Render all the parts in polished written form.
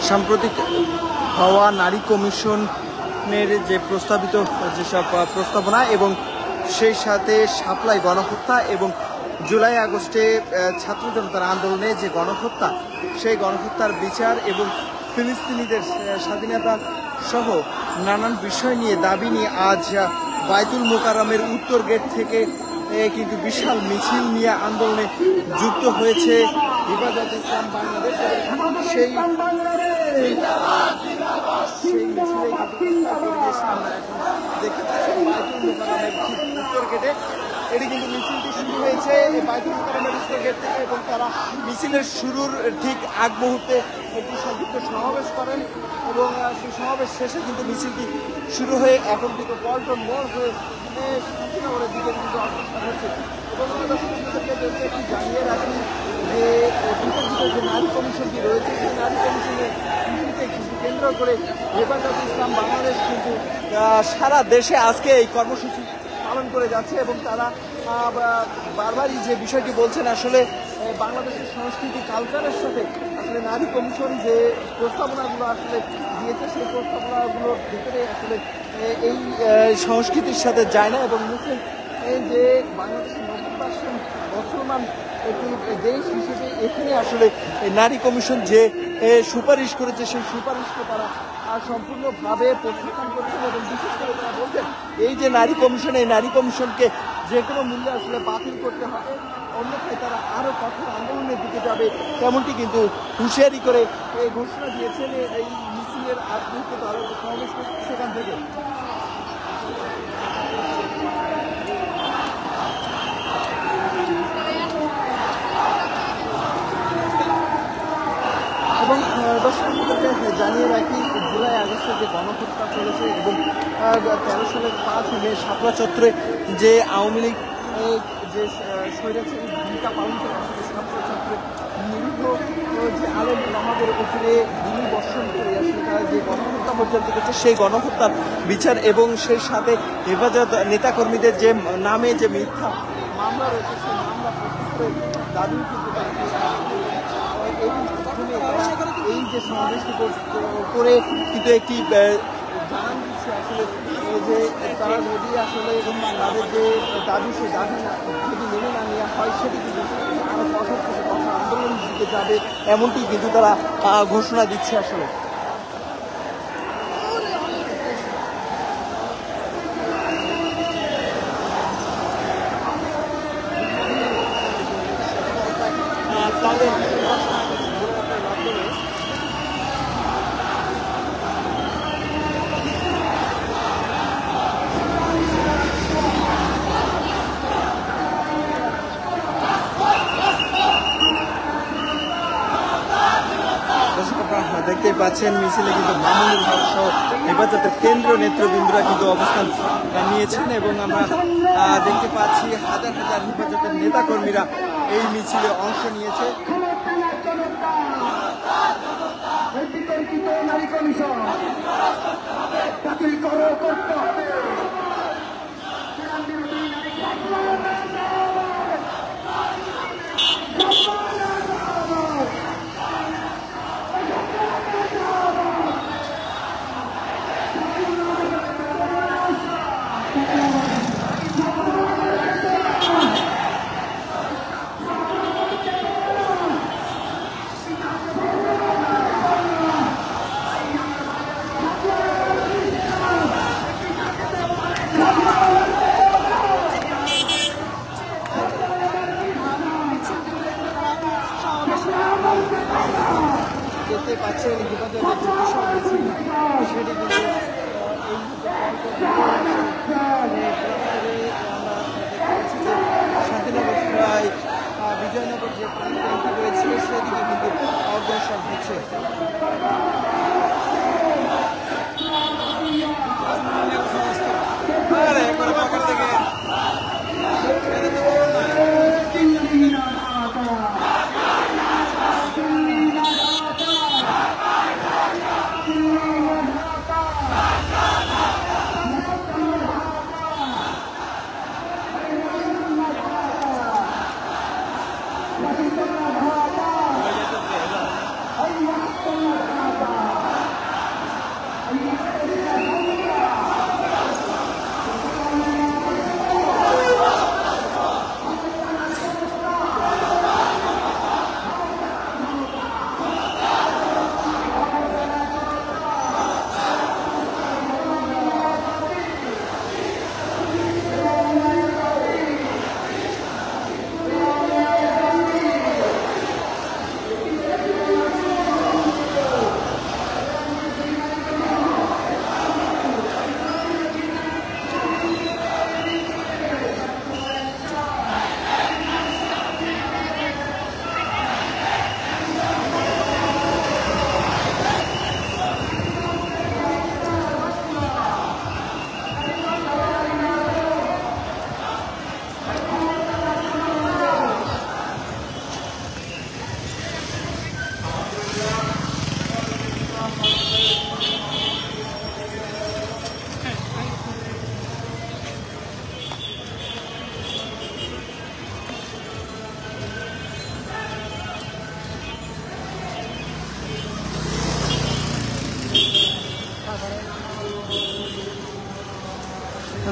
সাম্প্রতিক হওয়া নারী কমিশনের যে প্রস্তাবিত যেসব প্রস্তাবনা এবং সেই সাথে শাপলায় গণহত্যা এবং জুলাই আগস্টে ছাত্র জনতার আন্দোলনে যে গণহত্যা, সেই গণহত্যার বিচার এবং ফিলিস্তিনিদের স্বাধীনতা সহ নানান বিষয় নিয়ে দাবি নিয়ে আজ বাইতুল মোকাররমের উত্তর গেট থেকে কিন্তু বিশাল মিছিল নিয়ে আন্দোলনে যুক্ত হয়েছে হেফাজতে ইসলাম বাংলাদেশ। সেই মিছিলে আমরা এখন দেখতে পাচ্ছি বাইতুল মোকাররমের উত্তর গেটে। এটি কিন্তু মিছিলটি শুরু হয়েছে বাইতুল মোকাররমের উত্তর গেট থেকে এবং তারা মিছিলের শুরুর ঠিক আগ মুহূর্তে একটি সংক্ষিপ্ত সমাবেশ করেন এবং সেই সমাবেশ শেষে কিন্তু মিছিলটি শুরু হয়ে এখন কিন্তু পল্টন মোড় হয়ে শান্তিনগরের দিকে কিন্তু অগ্রসর হচ্ছে। এবং একটি জানিয়ে রাখি যে বিতর্কিত যে নারী কমিশনটি রয়েছে, সেই নারী কমিশনের ইস্যুকে কেন্দ্র করে হেফাজতে ইসলাম বাংলাদেশ কিন্তু সারা দেশে আজকে এই কর্মসূচি পালন করে যাচ্ছে এবং তারা বারবারই যে বিষয়টি বলছেন, আসলে বাংলাদেশের সংস্কৃতি কালচারের সাথে আসলে নারী কমিশন যে প্রস্তাবনাগুলো আসলে দিয়েছে, সেই প্রস্তাবনাগুলোর ভিতরে আসলে এই সংস্কৃতির সাথে যায় না এবং মুসলিম যে বাংলাদেশের 90% মুসলমান একটি দেশ হিসেবে এখানে আসলে নারী কমিশন যে সুপারিশ করেছে, সেই সুপারিশকে তারা সম্পূর্ণভাবে প্রত্যাখ্যান করছেন এবং বিশেষ করে তারা বলছেন এই যে নারী কমিশন, এই নারী কমিশনকে যে কোনো মূল্যে আসলে বাতিল করতে হবে, অন্যথায় তারা আরও কঠোর আন্দোলনের দিকে যাবে, তেমনটি কিন্তু হুঁশিয়ারি করে ঘোষণা দিয়েছেন এই মিছিলের আগ মুহূর্তে তারা সমাবেশ করছে সেখান থেকে। এবং দর্শকদেরকে জানিয়ে রাখি, জুলাই আগস্টে যে গণহত্যা চলেছে এবং 13 সালের 5 মে শাপলা চত্বরে যে আওয়ামী লীগ যে স্বৈরাচারী ভূমিকা পালন করে আসলে শাপলা চত্বরে নিরীহ যে আলেম ওলামাদের উপরে গুলি বর্ষণ করে আসলে তারা যে গণহত্যা পর্যন্ত করছে, সেই গণহত্যার বিচার এবং সেই সাথে হেফাজত নেতাকর্মীদের যে নামে যে মিথ্যা মামলা রয়েছে, সেই মামলা প্রতিষ্ঠার দাবি কিন্তু এই যে সমাবেশটি করে কিন্তু একটি জানান দিচ্ছে আসলে যে তারা যদি আসলে তাদের যে দাবি, সেই দাবি যদি মেনে না নেওয়া হয়, সেটি কিন্তু আরো কঠোর থেকে কঠোর আন্দোলনের দিকে যাবে, এমনটি কিন্তু তারা ঘোষণা দিচ্ছে আসলে। দেখতে পাচ্ছেন মিছিলে কিন্তু মামুনুল হক সহ হেফাজতের কেন্দ্রীয় নেতৃবৃন্দরা কিন্তু অবস্থান নিয়েছেন এবং আমরা দেখতে পাচ্ছি হাজার হাজার হেফাজতের নেতাকর্মীরা এই মিছিলে অংশ নিয়েছে। দেখতে পাচ্ছেন হেফাজতের যে বিষয় মিছিল, সেটি কিন্তু শান্তিনগর প্রায় বিজয়নগর যে প্রান্তটি রয়েছে সেদিকে কিন্তু অগ্রসর হচ্ছে।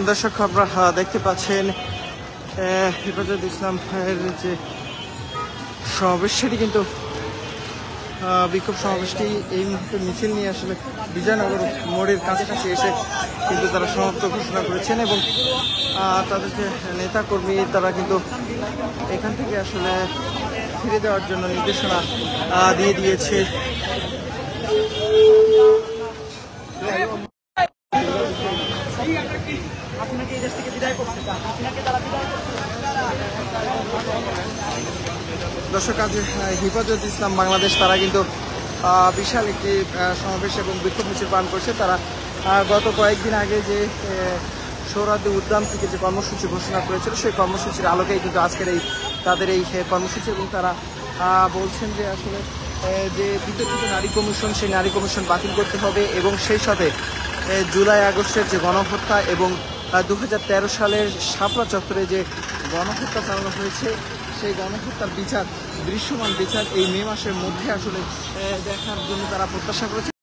দর্শক আপনারা দেখতে পাচ্ছেন হেফাজত ইসলামের যে সমাবেশ সেটি কিন্তু বিক্ষোভ সমাবেশটি এই মুহূর্তে মিছিল নিয়ে আসলে বিজয়নগর মোড়ের কাছাকাছি এসে কিন্তু তারা সমাপ্ত ঘোষণা করেছেন এবং তাদের যে নেতাকর্মী তারা কিন্তু এখান থেকে আসলে ফিরে দেওয়ার জন্য নির্দেশনা দিয়ে দিয়েছে। দর্শক আজ হেফাজত ইসলাম বাংলাদেশ তারা কিন্তু বিশাল একটি সমাবেশ এবং বিক্ষোভ মিছিল পালন করছে। তারা গত কয়েকদিন আগে যে সোহরাওয়ার্দী উদ্যান থেকে যে কর্মসূচি ঘোষণা করেছিল সেই কর্মসূচির আলোকেই কিন্তু আজকের তাদের এই কর্মসূচি এবং তারা বলছেন যে আসলে যে বিতর্কিত নারী কমিশন সেই নারী কমিশন বাতিল করতে হবে এবং সেই সাথে জুলাই আগস্টের যে গণহত্যা এবং 2013 সালের শাপলা চত্বরে যে গণহত্যা চালানো হয়েছে সেই গণহত্যার বিচার দৃশ্যমান বিচার এই মে মাসের মধ্যে আসলে দেখার জন্য তারা প্রত্যাশা করেছে।